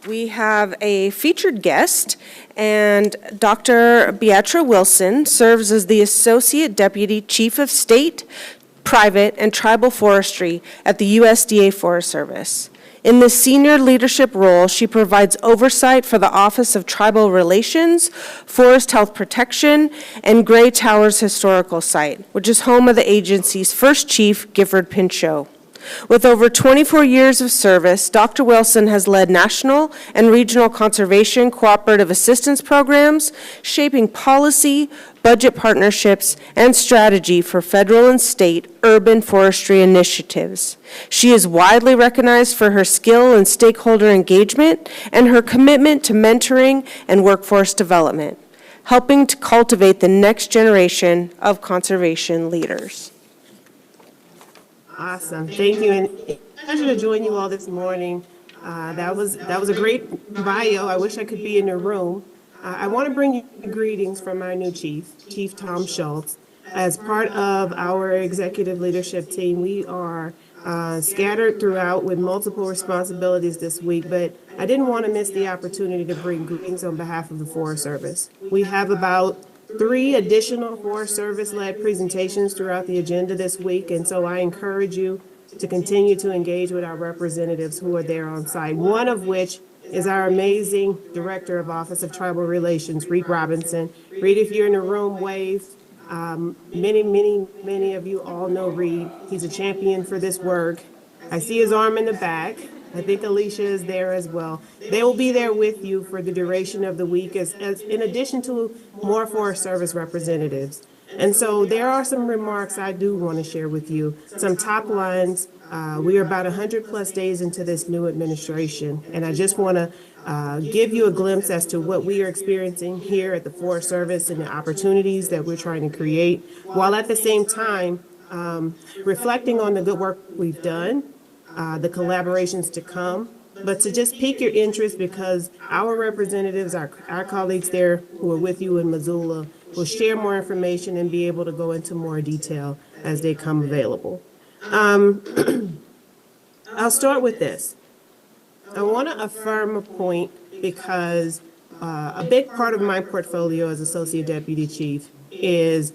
We have a featured guest, and Dr. Beattra Wilson serves as the Associate Deputy Chief of State, Private, and Tribal Forestry at the USDA Forest Service. In this senior leadership role, she provides oversight for the Office of Tribal Relations, Forest Health Protection, and Gray Towers Historical Site, which is home of the agency's first chief, Gifford Pinchot. With over 24 years of service, Dr. Wilson has led national and regional conservation cooperative assistance programs, shaping policy, budget partnerships, and strategy for federal and state urban forestry initiatives. She is widely recognized for her skill in stakeholder engagement and her commitment to mentoring and workforce development, helping to cultivate the next generation of conservation leaders. Awesome, thank you, and pleasure to join you all this morning. That was a great bio. I wish I could be in the room. I want to bring you greetings from our new Chief Tom Schultz. As part of our executive leadership team, we are scattered throughout with multiple responsibilities this week, but I didn't want to miss the opportunity to bring greetings on behalf of the Forest Service. We have about 3 additional Forest Service-led presentations throughout the agenda this week, and so I encourage you to continue to engage with our representatives who are there on site, one of which is our amazing Director of Office of Tribal Relations, Reed Robinson. Reed, if you're in the room, wave. Many of you all know Reed. He's a champion for this work. I see his arm in the back. I think Alicia is there as well. They will be there with you for the duration of the week as in addition to more Forest Service representatives. And so there are some remarks I do want to share with you. Some top lines. We are about 100 plus days into this new administration, and I just want to give you a glimpse as to what we are experiencing here at the Forest Service and the opportunities that we're trying to create, while at the same time reflecting on the good work we've done, the collaborations to come, but to just pique your interest because our representatives, our colleagues there who are with you in Missoula, will share more information and be able to go into more detail as they come available. I'll start with this. I want to affirm a point because a big part of my portfolio as Associate Deputy Chief is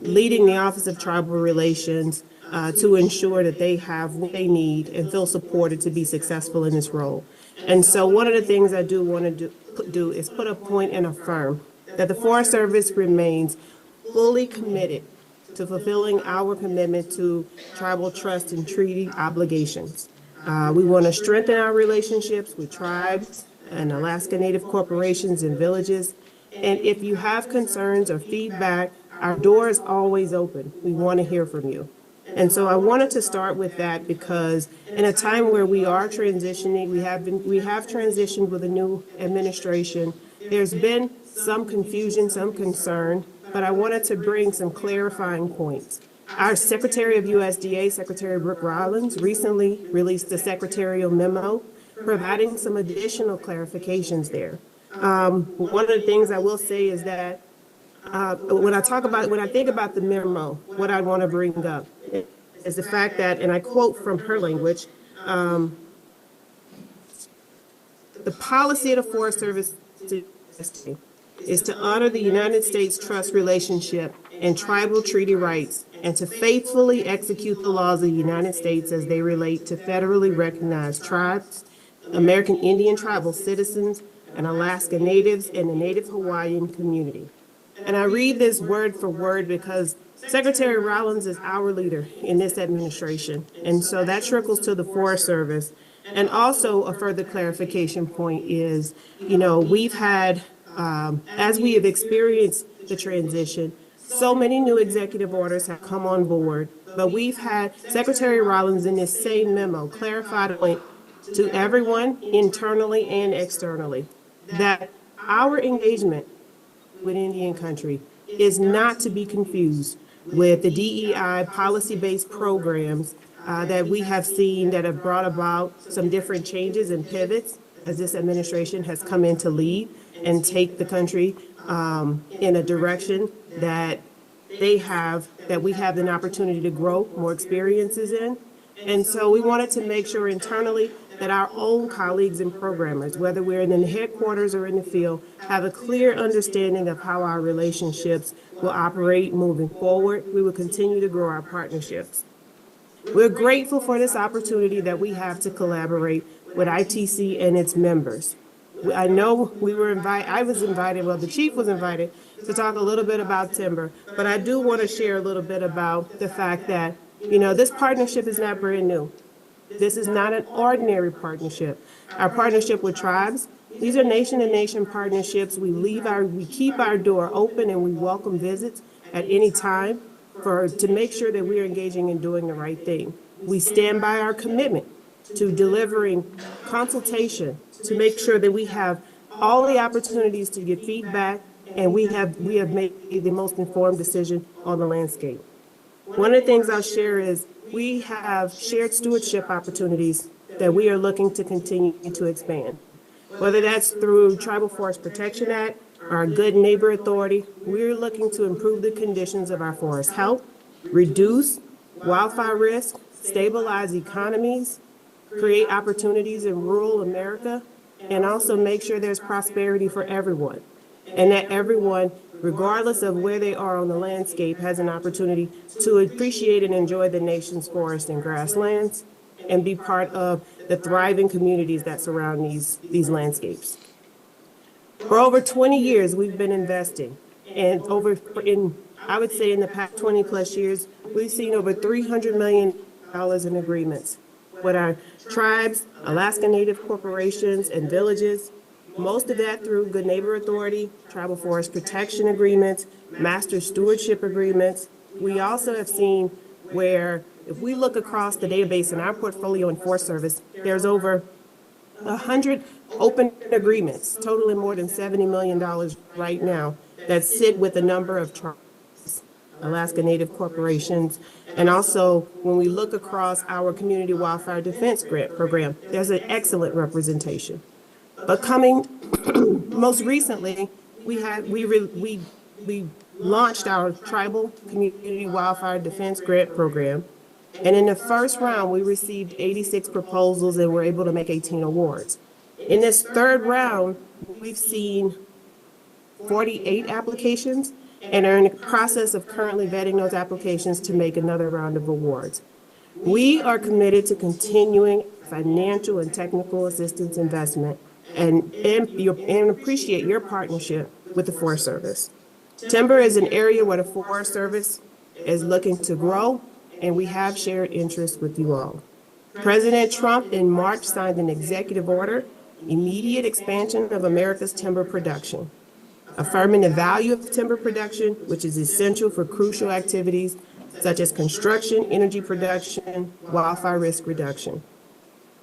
leading the Office of Tribal Relations to ensure that they have what they need and feel supported to be successful in this role. And so one of the things I do want to do is put a point and affirm that the Forest Service remains fully committed to fulfilling our commitment to tribal trust and treaty obligations. We want to strengthen our relationships with tribes and Alaska Native corporations and villages. And if you have concerns or feedback, our door is always open. We want to hear from you. And so I wanted to start with that because in a time where we are transitioning, we have transitioned with a new administration. There's been some confusion, some concern, but I wanted to bring some clarifying points. Our Secretary of USDA, Secretary Brooke Rollins, recently released a secretarial memo providing some additional clarifications there. One of the things I will say is that when I think about the memo, what I want to bring up is the fact that, and I quote from her language, the policy of the Forest Service is to honor the United States trust relationship and tribal treaty rights and to faithfully execute the laws of the United States as they relate to federally recognized tribes, American Indian tribal citizens, and Alaska Natives and the Native Hawaiian community. And I read this word for word because Secretary Rollins is our leader in this administration. And so that trickles to the Forest Service. And also a further clarification point is, we've had, as we have experienced the transition, so many new executive orders have come on board, but we've had Secretary Rollins in this same memo clarify the point to everyone internally and externally that our engagement with Indian country is not to be confused with the DEI policy-based programs that we have seen that have brought about some different changes and pivots as this administration has come in to lead and take the country in a direction that we have an opportunity to grow more experiences in. And so we wanted to make sure internally that our own colleagues and programmers, whether we're in the headquarters or in the field, have a clear understanding of how our relationships will operate moving forward. We will continue to grow our partnerships. We're grateful for this opportunity that we have to collaborate with ITC and its members. I know I was invited, well, the chief was invited to talk a little bit about timber, but I do want to share a little bit about the fact that, this partnership is not brand new. This is not an ordinary partnership. Our partnership with tribes, these are nation-to-nation partnerships. We keep our door open and we welcome visits at any time to make sure that we're engaging and doing the right thing. We stand by our commitment to delivering consultation, to make sure that we have all the opportunities to get feedback, and we have made the most informed decision on the landscape. One of the things I'll share is we have shared stewardship opportunities that we are looking to continue to expand. Whether that's through Tribal Forest Protection Act or our Good Neighbor Authority, we're looking to improve the conditions of our forest health, reduce wildfire risk, stabilize economies, create opportunities in rural America, and also make sure there's prosperity for everyone. And that everyone, regardless of where they are on the landscape, has an opportunity to appreciate and enjoy the nation's forests and grasslands and be part of the thriving communities that surround these landscapes. For over 20 years, we've been investing, and I would say in the past 20 plus years, we've seen over $300 million in agreements with our tribes, Alaska Native corporations, and villages. Most of that through Good Neighbor Authority, Tribal Forest Protection Agreements, Master Stewardship Agreements. We also have seen where, if we look across the database in our portfolio in Forest Service, there's over 100 open agreements totaling more than $70 million right now that sit with a number of tribes, Alaska Native corporations, and also when we look across our Community Wildfire Defense Grant Program, there's an excellent representation. But coming most recently, we launched our Tribal Community Wildfire Defense Grant Program. And in the first round, we received 86 proposals and were able to make 18 awards. In this third round, we've seen 48 applications and are in the process of currently vetting those applications to make another round of awards. We are committed to continuing financial and technical assistance investment and appreciate your partnership with the Forest Service. Timber is an area where the Forest Service is looking to grow, and we have shared interests with you all. President Trump in March signed an executive order, immediate expansion of America's timber production, affirming the value of timber production, which is essential for crucial activities such as construction, energy production, wildfire risk reduction.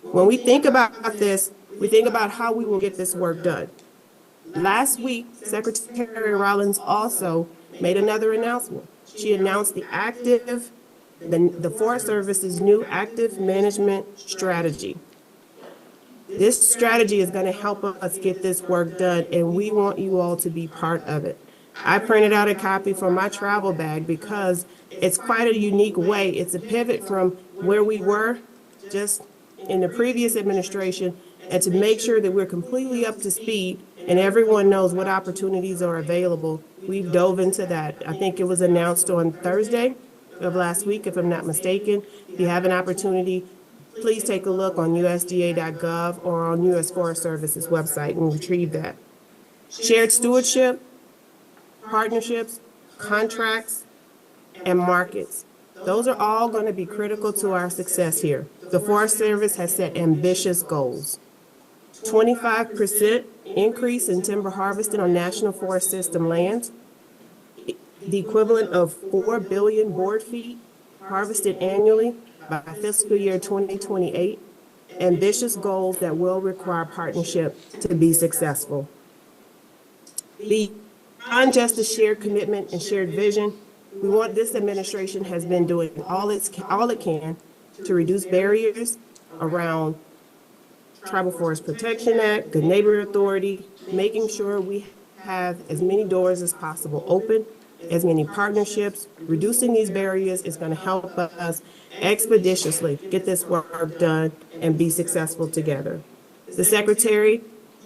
When we think about this, we think about how we will get this work done. Last week, Secretary Rollins also made another announcement. She announced the Forest Service's new active management strategy. This strategy is going to help us get this work done, and we want you all to be part of it. I printed out a copy for my travel bag because it's quite a unique way. It's a pivot from where we were just in the previous administration, and to make sure that we're completely up to speed and everyone knows what opportunities are available. We've dove into that. I think it was announced on Thursday of last week, if I'm not mistaken. If you have an opportunity, please take a look on USDA.gov or on U.S. Forest Service's website and retrieve that. Shared stewardship, partnerships, contracts, and markets. Those are all going to be critical to our success here. The Forest Service has set ambitious goals. 25% increase in timber harvested on National Forest System lands, the equivalent of 4 billion board feet harvested annually by fiscal year 2028. Ambitious goals that will require partnership to be successful. Beyond just a shared commitment and shared vision, this administration has been doing all it can to reduce barriers around Tribal Forest Protection Act, Good Neighbor Authority, making sure we have as many doors as possible open as many partnerships. Reducing these barriers is going to help us expeditiously get this work done and be successful together. The Secretary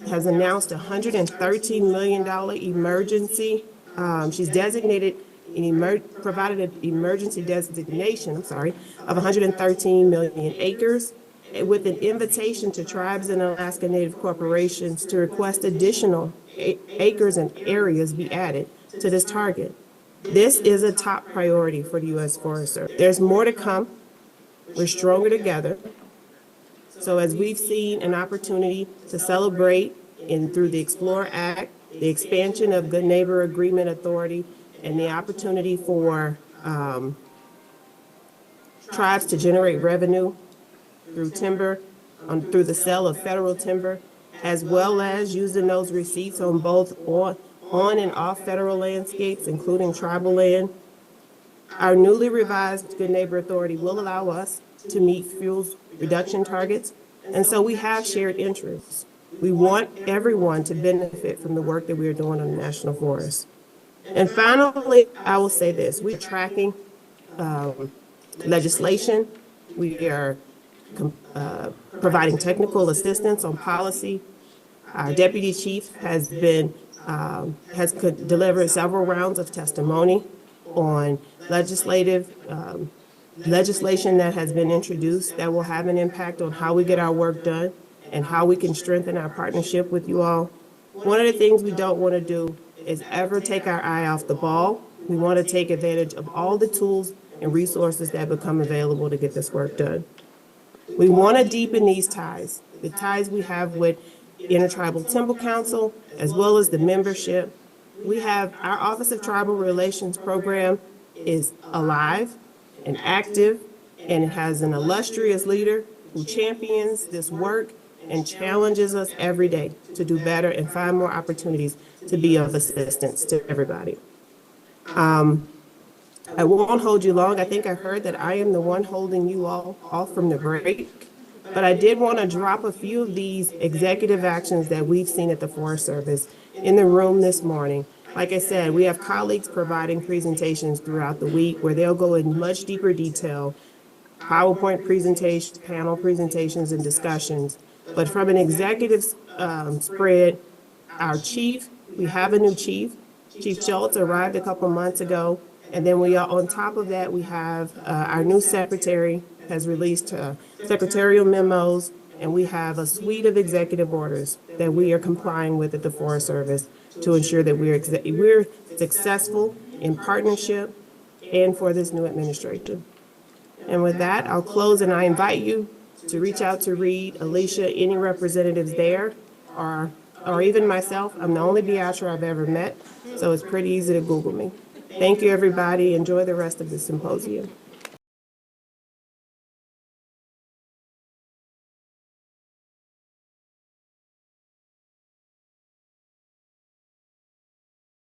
has announced a $113 million emergency. She's provided an emergency designation, of 113 million acres with an invitation to tribes and Alaska Native corporations to request additional acres and areas be added to this target. This is a top priority for the U.S. Forest Service. There's more to come. We're stronger together. So as we've seen an opportunity to celebrate through the Explore Act, the expansion of Good Neighbor Agreement Authority, and the opportunity for tribes to generate revenue through timber, through the sale of federal timber, as well as using those receipts on both on and off federal landscapes, including tribal land. Our newly revised Good Neighbor Authority will allow us to meet fuels reduction targets, and so we have shared interests. We want everyone to benefit from the work that we are doing on the National Forest. And finally, I will say this: we're tracking legislation. We are providing technical assistance on policy. Our deputy chief has delivered several rounds of testimony on legislation that has been introduced that will have an impact on how we get our work done and how we can strengthen our partnership with you all. One of the things we don't want to do is ever take our eye off the ball. We want to take advantage of all the tools and resources that become available to get this work done. We want to deepen these ties, the ties we have with Intertribal Timber Council, as well as the membership. We have our Office of Tribal Relations program is alive and active, and it has an illustrious leader who champions this work and challenges us every day to do better and find more opportunities to be of assistance to everybody. I won't hold you long. I think I heard that I am the one holding you all off from the break, but I did want to drop a few of these executive actions that we've seen at the Forest Service in the room this morning. Like I said, we have colleagues providing presentations throughout the week where they'll go in much deeper detail, PowerPoint presentations, panel presentations, and discussions. But from an executive spread, our chief, we have a new chief. Chief Schultz arrived a couple months ago. And then on top of that, we have our new secretary has released secretarial memos, and we have a suite of executive orders that we are complying with at the Forest Service to ensure that we're successful in partnership and for this new administration. And with that, I'll close, and I invite you to reach out to Reed, Alicia, any representatives there, or even myself. I'm the only Beattra I've ever met, so it's pretty easy to Google me. Thank you, everybody. Enjoy the rest of the symposium.